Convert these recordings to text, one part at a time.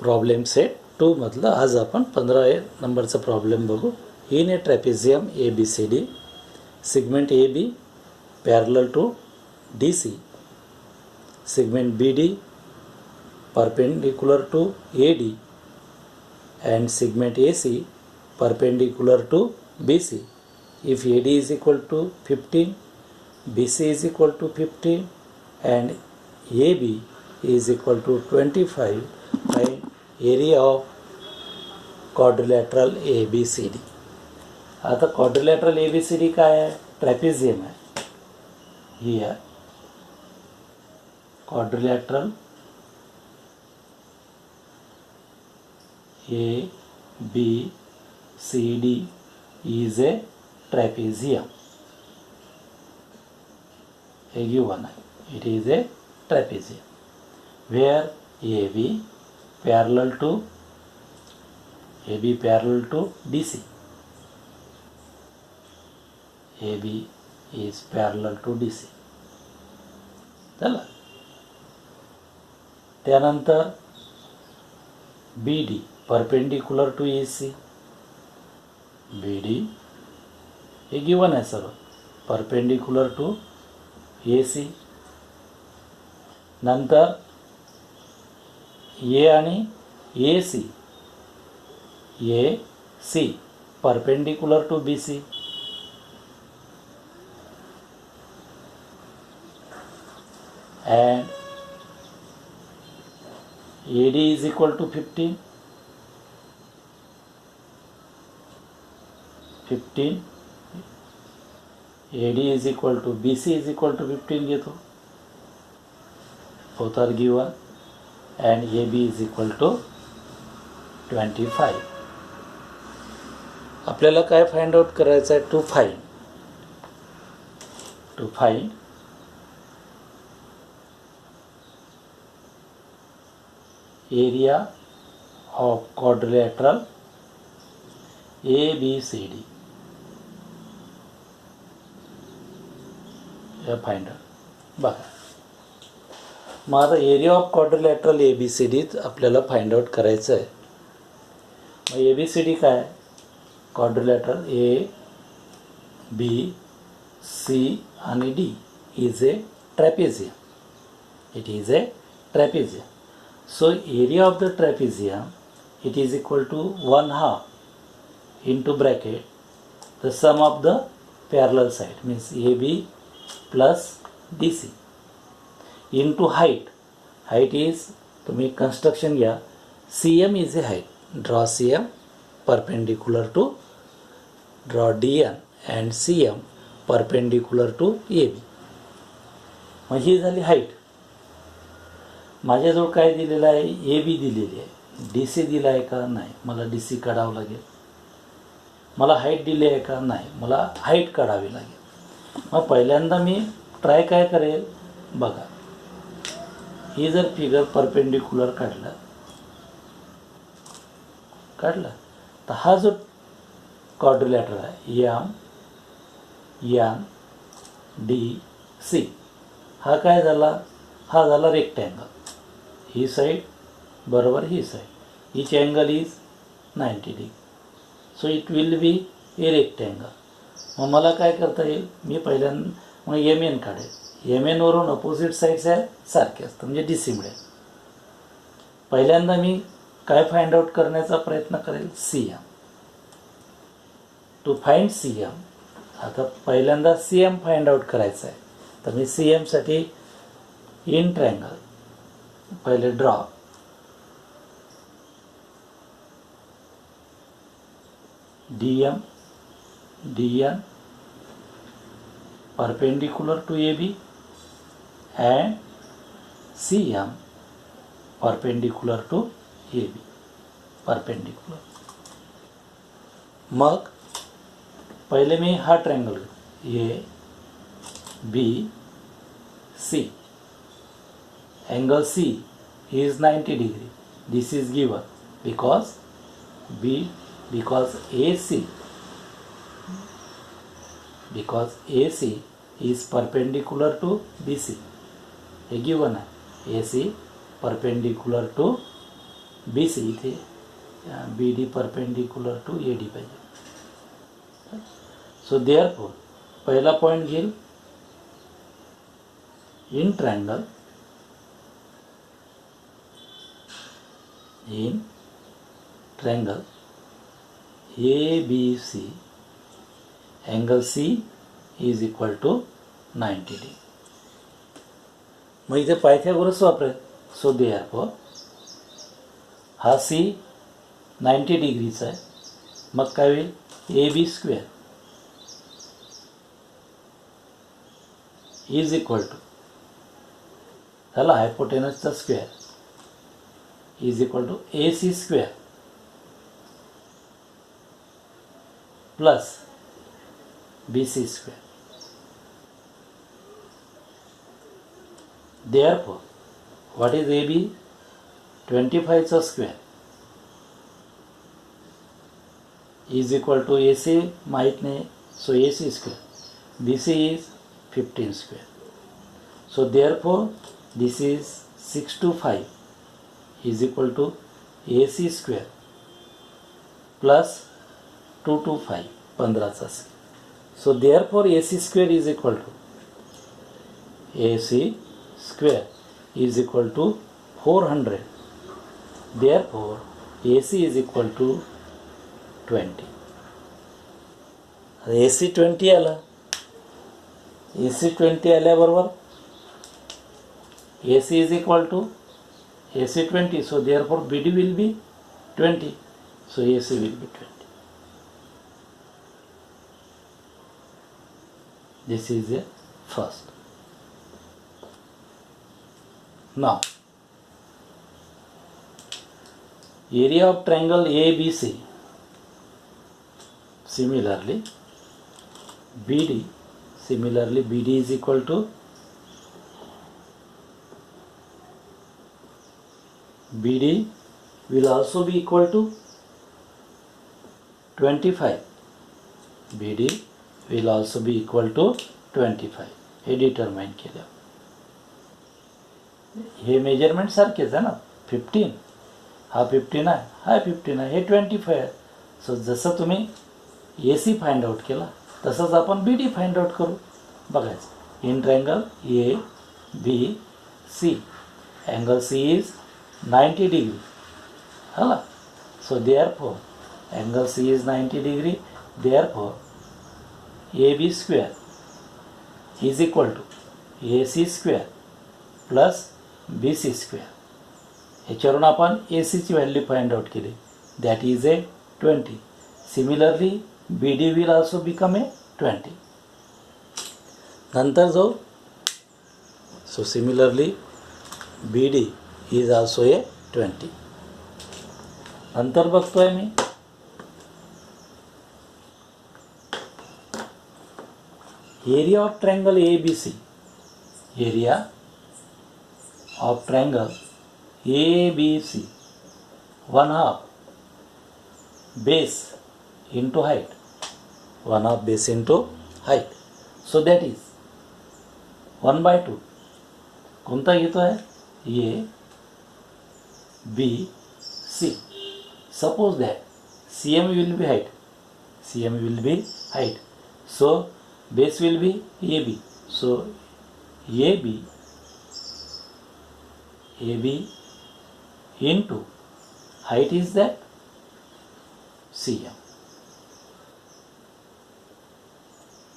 Problem set 2 मधलं आज आपण 15 नंबरचा प्रॉब्लेम बघू. In a trapezium ABCD segment AB parallel to DC, segment BD perpendicular to AD and segment AC perpendicular to BC. If AD is equal to 15, BC is equal to 15 and AB is equal to 25, find area of quadrilateral ABCD. आता quadrilateral ABCD काय आहे? Trapezium आहे. ही आहे quadrilateral ABCD is a trapezium. A given, it is a trapezium where AB parallel to DC. AB is parallel to DC. चला, त्यानंतर BD perpendicular to AC. BD हे given आहे सर्व, परपेंडिकुलर टू AC. नंतर A आणि AC perpendicular to BC. and AD is equal to 15. AD is equal to BC is equal to 15 घेतो. Both are given and AB is equal to 25. आपल्याला काय find out करायचं आहे? To find area of quadrilateral ABCD. हे find बघा. मग आता area of quadrilateral ABCD आपल्याला फाइंड आउट करायचं आहे. मग ABCD काय आहे? क्वाड्रिलॅटरल ABC आणि D is a trapezium. It is a trapezium. So area of the trapezium, it is equal to 1/2 into bracket the sum of the parallel side, means AB plus DC, into height. Height is, तुम्ही construction घ्या, CM is a height. Draw CM perpendicular to, draw DN and CM perpendicular to AB. मग ही झाली height. माझ्याजवळ काय दिलेलं आहे? AB दिलेली आहे. DC दिला आहे का? नाही. मला DC काढावं लागेल. मला हाईट दिली आहे का? नाही. मला हाईट काढावी लागेल. मग पहिल्यांदा मी ट्राय काय करेल? बघा, ही जर फिगर परपेंडिकुलर काढला तर हा जो क्वाड्रिलॅटर आहे MNDC, हा काय झाला? हा झाला रेक्टँगल. ही साईड बरोबर ही side, each angle is 90 degree, so it will be a rectangle. मग मला काय करता येईल? मी पहिल्यांदा मग MN काढेल. MN वरून अपोजिट साईड्स आहे सारखे असतात, म्हणजे DC मिळेल. पहिल्यांदा मी काय फाइंड आउट करण्याचा प्रयत्न करेल? CM. टू फाइंड CM, आता पहिल्यांदा CM फाइंड आउट करायचं आहे. तर मी CM साठी इन ट्रायंगल पहले draw. DM DN perpendicular to AB and CM perpendicular to AB. Perpendicular. मग पहिले मी हा triangle ABC. Angle C is 90 degree. This is given because AC is perpendicular to BC. हे given आहे. AC perpendicular to B C इथे B D perpendicular to A D पाहिजे. So therefore पहिला point घेईल in triangle ABC angle C is equal to 90 degree. मग इथे Pythagoras वापरेल. सो therefore हा C 90 डिग्रीचा आहे. मग काय होईल AB square is equal to झाला हायपोटेनसचा square is equal to AC square plus BC square. Therefore, what is AB? 25 चा square is equal to AC माहीत नाही. So AC square. BC is 15 square. So therefore this is 6 to 5 is equal to AC square plus 2 to 5 15 चा square. So therefore AC square is equal to AC square is equal to 400. Therefore AC is equal to 20. AC 20 आला. AC 20 आल्याबरोबर AC is equal to AC 20. So therefore BD will be 20. So AC will be 20. This is a first. Now area of triangle ABC. Similarly BD is equal to BD will also be equal to 25. BD will also be equal to 25. हे determine केलं. हे measurement सारखेच आहे ना. 15 हा 15 आहे, हा 15 आहे, हे 25 आहे. सो जसं तुम्ही AC फाइंड आउट केला तसंच आपण BD फाइंड आउट करू. बघायचं in triangle ABC angle C is 90 degree. हाला. So therefore angle C is 90 degree. Therefore AB square is equal to AC square plus BC square. ह्याच्यावरून आपण ACची व्हॅल्यू फाइंड आउट केली. That is a 20. Similarly BD will also become a 20. नंतर जो so similarly BD is also a 20. नंतर बघतोय मी area of triangle ABC. Area of triangle ABC 1/2 base into height. 1/2 base into height. So that is 1/2. कोणता घेतो आहे ABC. Suppose that CM will be height. CM will be height. So base will be AB. So AB into height is that CM.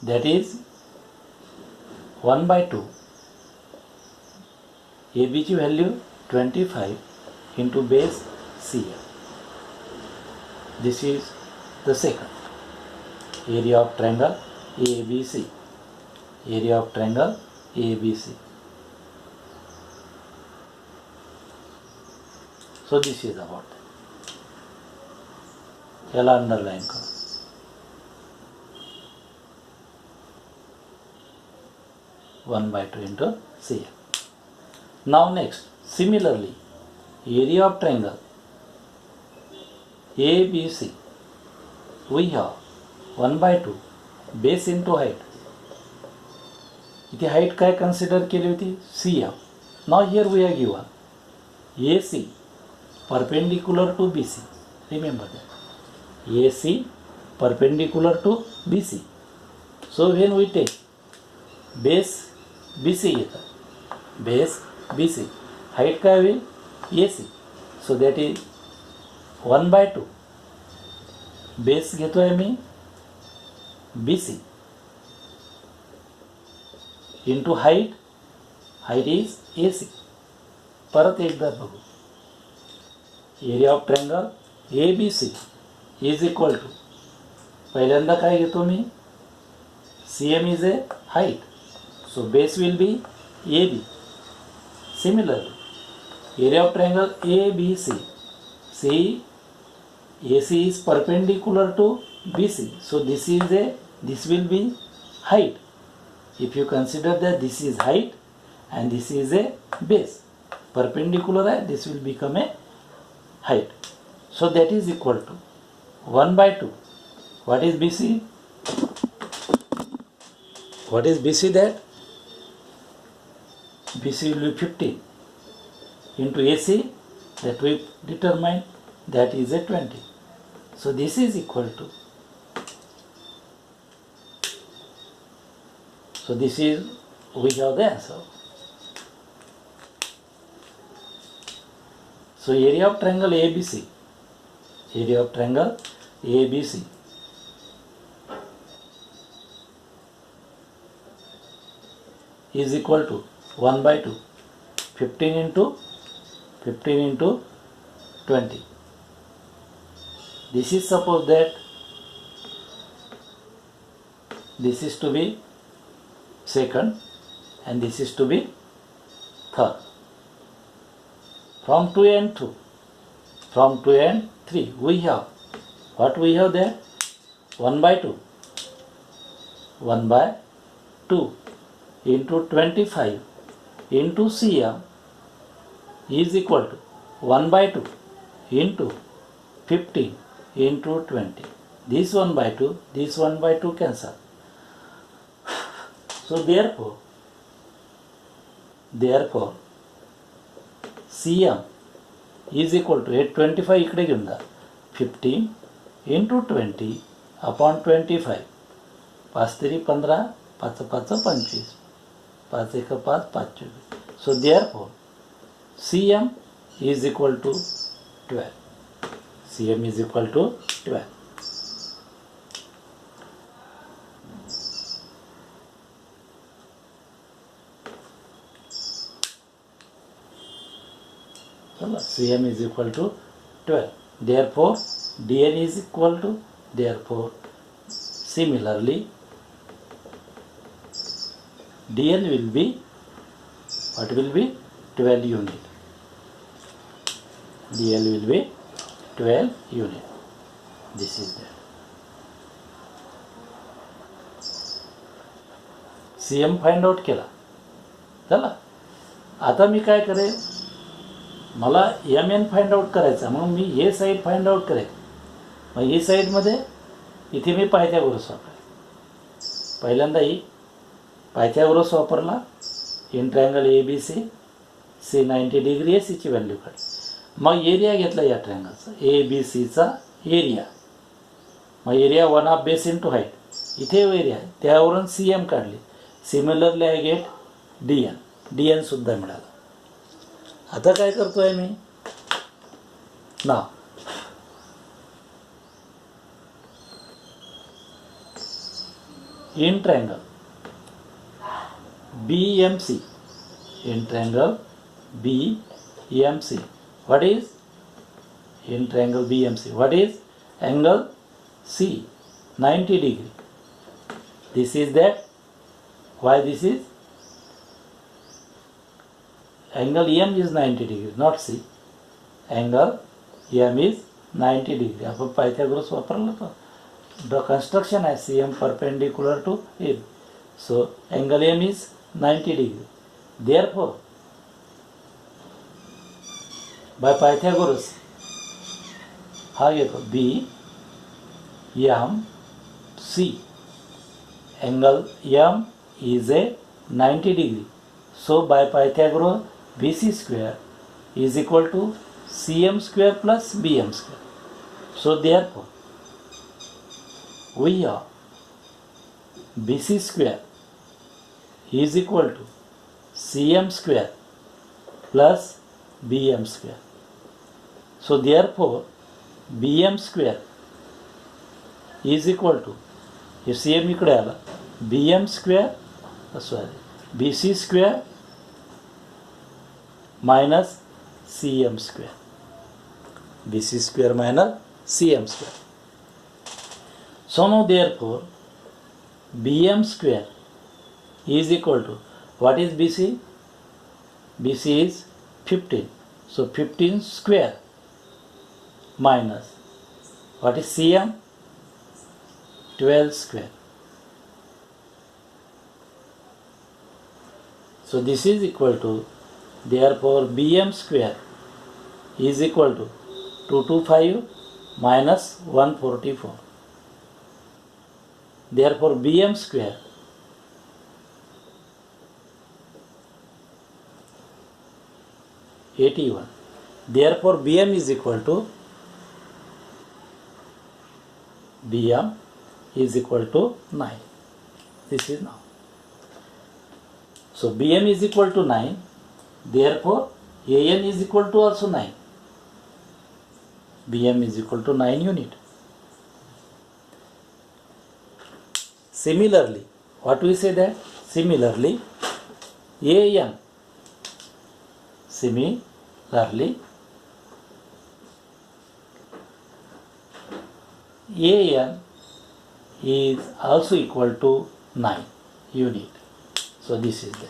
That is 1/2. AB ची value 25 into base CM. This is the second area of triangle ABC. Area of triangle ABC. So this is about that. याला underline करो. One by 2 into CM. Now next, similarly, area of triangle ABC, we have 1/2 base into height. इथे height काय consider केली होती CM. Now here we are given AC perpendicular to BC. Remember that. AC perpendicular to BC. So when we take base BC येतं, base BC, height काय होईल AC. So that is 1/2. Base घेतोय मी BC into height, height is AC. परत एकदा बघू. Area of triangle ABC is equal to, पहिल्यांदा काय घेतो मी, CM is a height, so base will be AB. Similarly, area of triangle ABC, see AC is perpendicular to BC, so this will be height. If you consider that this is height and this is a base, perpendicular है, this will become a height. So that is equal to 1/2. What is BC? What is BC that? BC will be 15 into AC that we determine, that is a 20. So this is equal to, so this is, we have the answer. So area of triangle ABC, area of triangle ABC is equal to 1/2, 15 into 20. This is, suppose that this is to be second and this is to be third. From 2 and 2, from 2 and 3, we have, what we have there? 1/2, 1/2 into 25 into CM is equal to 1/2 into 15 into 20. This 1/2, this 1/2 cancel. So therefore CM is equal to 25 इकडे घेऊन जा, 15 into 20 upon 25. 5 3 15, 5 5 25, 5 1 5 5 24. So therefore CM is equal to 12. CM is equal to 12. CM is equal to 12. Therefore DN is equal to, therefore similarly DN will be, what will be, 12 unit. DL will be 12 unit. This is there. CM find out केला. चला आता मी काय करेन, मला MN find out करायचा, मग मी हे side find out करेन. मग ही साईडमध्ये इथे मी Pythagoras वापरेन. पहिल्यांदा ही पायथागोरस वापरला, इन ट्रायंगल ABC, C 90 डिग्री आहे, सीची व्हॅल्यू काढ. मग एरिया घेतला या ट्रायंगलचा, ABCचा एरिया. मग एरिया 1/2 बेस इंटू हाईट, इथे एरिया आहे, त्यावरून CM काढली. सिमिलरली आय गेट DN सुद्धा मिळाला. आता काय करतोय मी ना, in triangle BMC, in triangle BMC, what is, in triangle BMC, what is angle C, 90 degree. This is that. Why this is? Angle M is 90 degree, not C. Angle M is 90 degree. आपण Pythagoras वापरला तो. The construction as CM perpendicular to AB. So angle M is 90 degree. Therefore, by Pythagoras, हा घेतो BMC. Angle M is a 90 degree. So by Pythagoras, BC square is equal to cm square plus bm square. So therefore we have bc square is equal to cm square plus bm square. So therefore bm square is equal to, if cm इकडे आला, bm square bc square minus cm square, bc square minus cm square. So now therefore bm square is equal to, what is bc? bc is 15. So 15 square minus, what is cm? 12 square. So this is equal to, therefore bm square is equal to 225 minus 144. Therefore bm square is 81. Therefore bm is equal to, bm is equal to 9. This is now. So bm is equal to 9. Therefore an is equal to also 9. bm is equal to 9 unit. Similarly, what we say that? Similarly, an. Similarly, an is also equal to 9 unit. So this is there.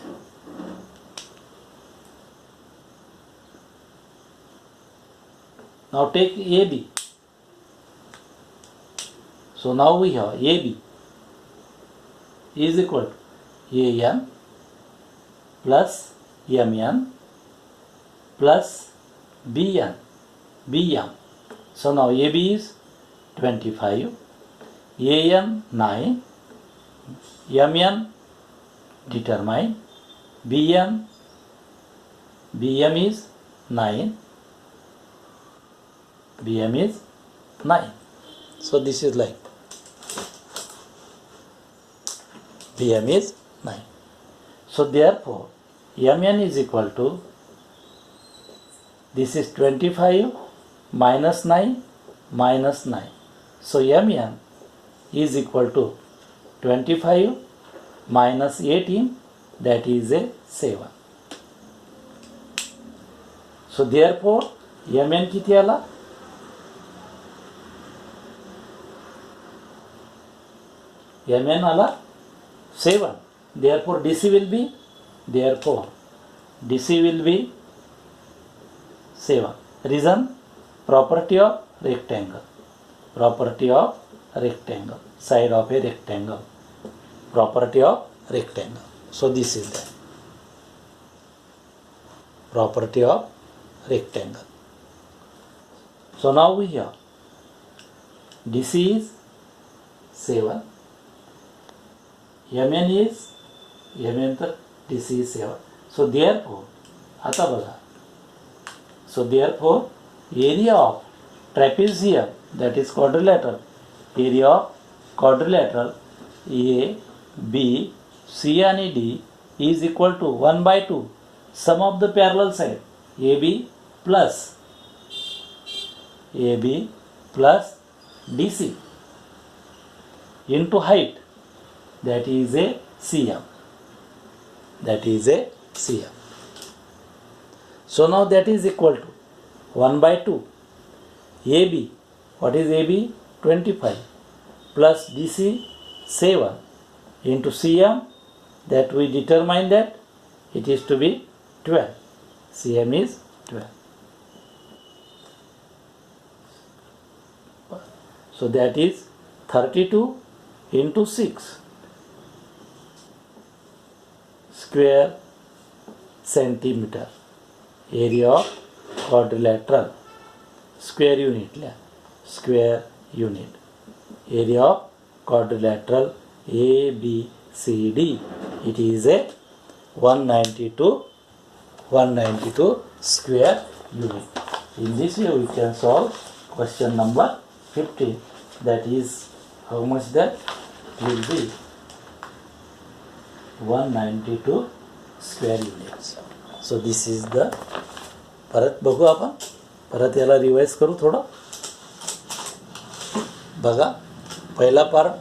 Now take AB. So now we have AB is equal to AN plus MN plus BM. So now AB is 25, AN 9, MN determine, BM is 9, BM is 9. So this is like BM is 9. So therefore MN is equal to, this is 25 minus 9 minus 9. So MN is equal to 25 minus 18, that is a 7. So therefore MN किती आला? MN आला 7. Therefore DC will be, therefore DC will be 7. Reason? Property of rectangle. Property of rectangle. Side of a rectangle. Property of rectangle. So this is the property of rectangle. So now we have DC is 7. MN is, MN तर DC is 7. So therefore, आता बघा. So therefore, area of trapezium, that is quadrilateral, area of quadrilateral A, B, C and D is equal to 1 by 2 sum of the parallel side AB plus DC into height, that is a CM. That is a CM. So now that is equal to 1 by 2 AB. What is AB? 25 plus DC 7 into CM, that we determine that it is to be 12. CM is 12. So that is 32 into 6 square centimeter. Area of quadrilateral. Square unit. Square unit. Area of quadrilateral ABCD. It is a 192 square unit. In this way we can solve question number 15, that is how much that will be 192 square units. So this is the, परत बघू आपण, परत याला revise करू थोडं. बघा पहिला part,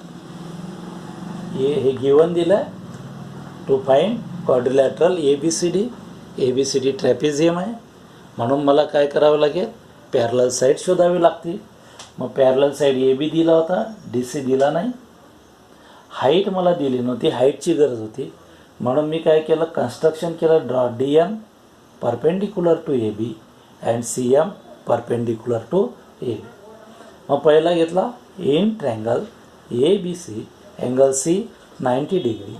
हे given दिलं आहे to find quadrilateral ABCD trapezium आहे, म्हणून मला काय करावं लागेल, पॅरलल साईड शोधावी लागतील. मग पॅरलल साईड AB दिला होता, DC दिला नाही. हाईट मला दिली नव्हती, हाईटची गरज होती, म्हणून मी काय केलं, कन्स्ट्रक्शन केलं, draw DM perpendicular to AB and CM perpendicular to AB. मग पहिला घेतला in triangle ABC angle C 90 degree.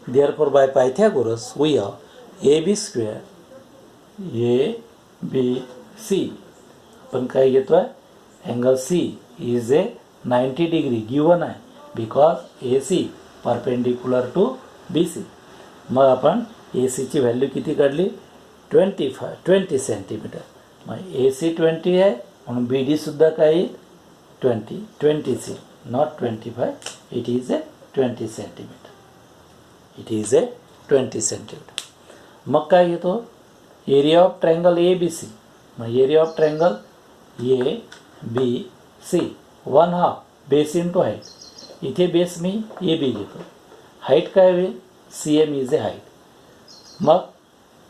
Therefore by Pythagoras we have AB square ABC. आपण काय घेतोय, angle C is a 90 degree given आहे, because AC perpendicular to BC. मग आपण ACची व्हॅल्यू किती काढली, 20 सेंटीमीटर. मग AC 20 आहे, म्हणून BD सुद्धा काय येईल, 20 not 25, it is a 20 centimetre. मग काय घेतो, एरिया ऑफ ट्रँगल ABC. मग area of triangle ABC 1/2 base into height. इथे बेस मी AB घेतो, हाईट काय होईल, CM इज ए हाईट. मग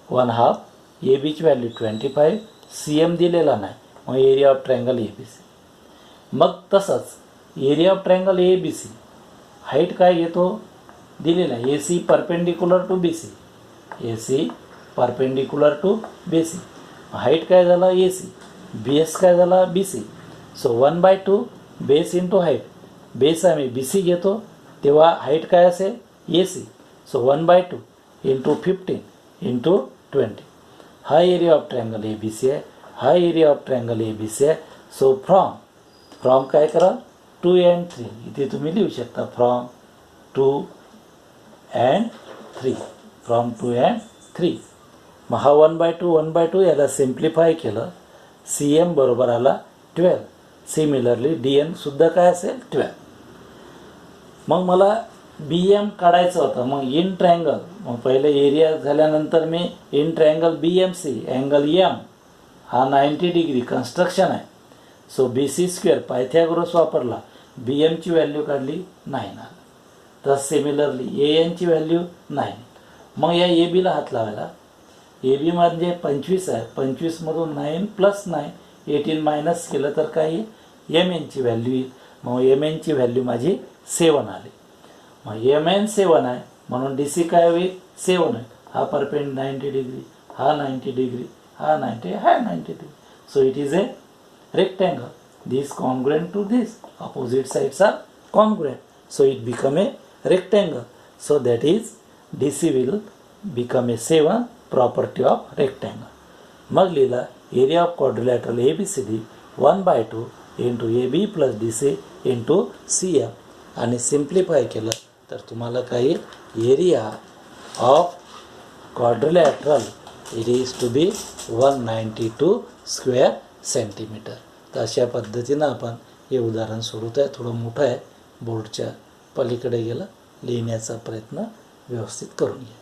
1/2 ABची व्हॅल्यू 25, CM दिलेला नाही, मग एरिया ऑफ ट्रँगल ABC. मग तसंच area of triangle ABC, height काय घेतो, दिलेला आहे AC perpendicular to BC. Height काय झाला AC, बेस काय झाला BC. सो 1/2 बेस इंटू हाईट. बेस आम्ही BC घेतो, तेव्हा हाईट काय असेल AC. सो 1/2 इंटू 15 इंटू 20. हा एरिया ऑफ ट्रँगल ABC आहे, हा एरिया ऑफ ट्रँगल ABC आहे. सो फ्रॉम काय करा, 2 and 3 इथे तुम्ही लिहू शकता, फ्रॉम 2 and 3. मग हा 1/2 याला सिम्प्लिफाय केलं, CM बरोबर आला 12. सिमिलरली DN सुद्धा काय असेल 12. मग मला BM काढायचं होतं. मग इन ट्रँगल, मग पहिले एरिया झाल्यानंतर मी in triangle BMC angle M हा 90 डिग्री कन्स्ट्रक्शन आहे. सो BC स्क्वेअर पायथागोरस वापरला, BMची व्हॅल्यू काढली 9 आला. तर सिमिलरली ANची व्हॅल्यू 9. मग या ABला हात लावायला, AB म्हणजे 25 आहे, 25मधून 9 + 9 18 मायनस केलं तर काय येईल, MNची व्हॅल्यू येईल. मग MNची व्हॅल्यू माझी 7 आली. मग MN 7 आहे, म्हणून DC काय होईल, 7 होईल. हा परपेंड 90 डिग्री, हा 90 डिग्री, हा 90 degree. So it is A rectangle. This congruent to this, opposite sides are congruent, so it become a rectangle. So that is DC will become a 7 property of rectangle. मग लिहिला area of quadrilateral ABCD 1/2 into AB plus DC into CM. आणि simplify केलं तर तुम्हाला काय, area of quadrilateral it is to be 192 square centimetre. तर अशा पद्धतीनं आपण हे उदाहरण सोडवत आहे. थोडं मोठं आहे, बोर्डच्या पलीकडे गेलं, लिहिण्याचा प्रयत्न व्यवस्थित करून घ्या.